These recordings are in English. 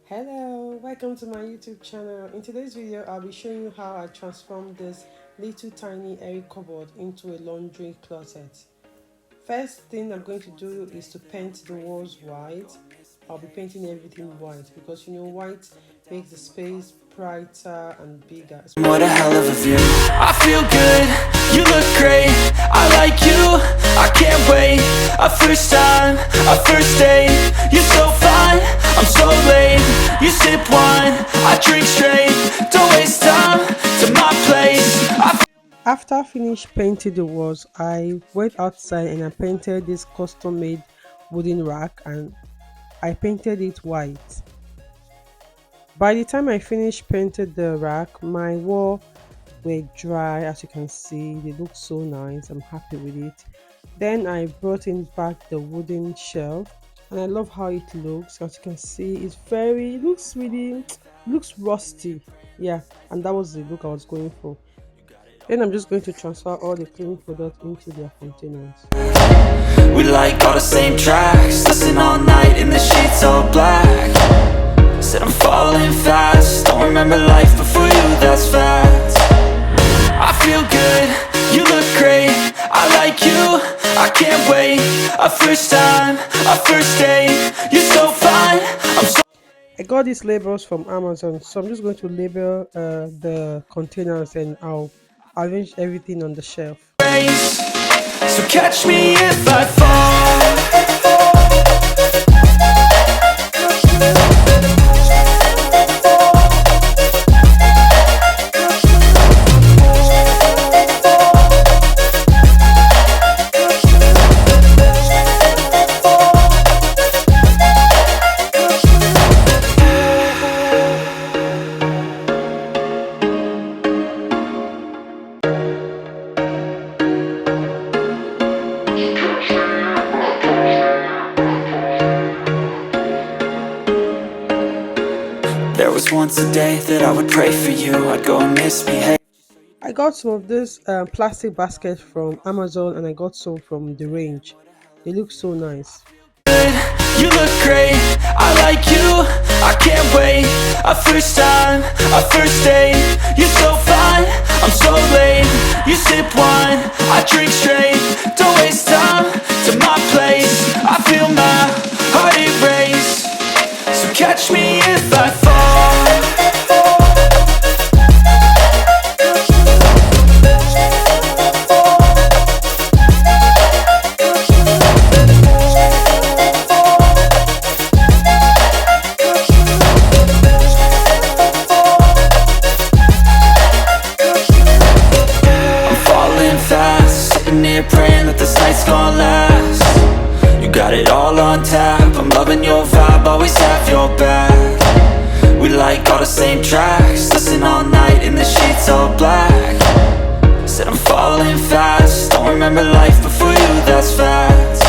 Hello, welcome to my YouTube channel. In today's video, I'll be showing you how I transformed this little tiny airy cupboard into a laundry closet. First thing I'm going to do is to paint the walls white. I'll be painting everything white because white makes the space brighter and bigger. What a hell of a view. I feel good, you look great, I like you, I can't wait. A first time, a first date, you're so fine, I'm so late. You sip wine, I drink straight, don't waste time to my place. After I finished painting the walls, I went outside and I painted this custom made wooden rack and I painted it white. By the time I finished painting the rack, my wall were dry. As you can see, they look so nice. I'm happy with it. Then I brought in back the wooden shelf and I love how it looks. As you can see, it looks really looks rusty. Yeah, and that was the look I was going for. Then I'm just going to transfer all the cleaning products into their containers. We like all the same tracks, listen all night in the sheets all black. Said I'm falling fast, don't remember life before you, that's fact. I feel good, you look great, I like you, I can't wait. A first time, a first date, you're so fine, I'm so. I got these labels from Amazon, so I'm just going to label the containers and I'll arrange everything on the shelf. So catch me if I fall. There was once a day that I would pray for you, I'd go and misbehave. I got some of this plastic basket from Amazon and I got some from the range. They look so nice. You look great, I like you, I can't wait. A first time, a first date, you're so fine, I'm so late. You sip wine, I drink straight, don't waste time to my place. I feel my heart erase, so catch me if I fall. Praying that this night's gonna last. You got it all on tap, I'm loving your vibe, always have your back. We like all the same tracks, listen all night in the sheets all black. Said I'm falling fast, don't remember life before you, that's fact.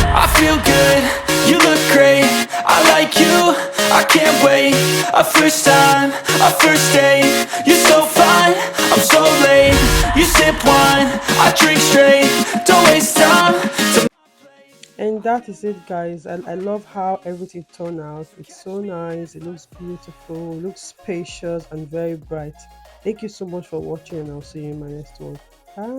I feel good, you look great, I like you, I can't wait. A first time, a first date, you're so fine, I'm so late. You sip wine, I drink straight, don't waste time to. And that is it, guys. I love how everything turned out. It's so nice, it looks beautiful, it looks spacious and very bright. Thank you so much for watching and I'll see you in my next one. Bye.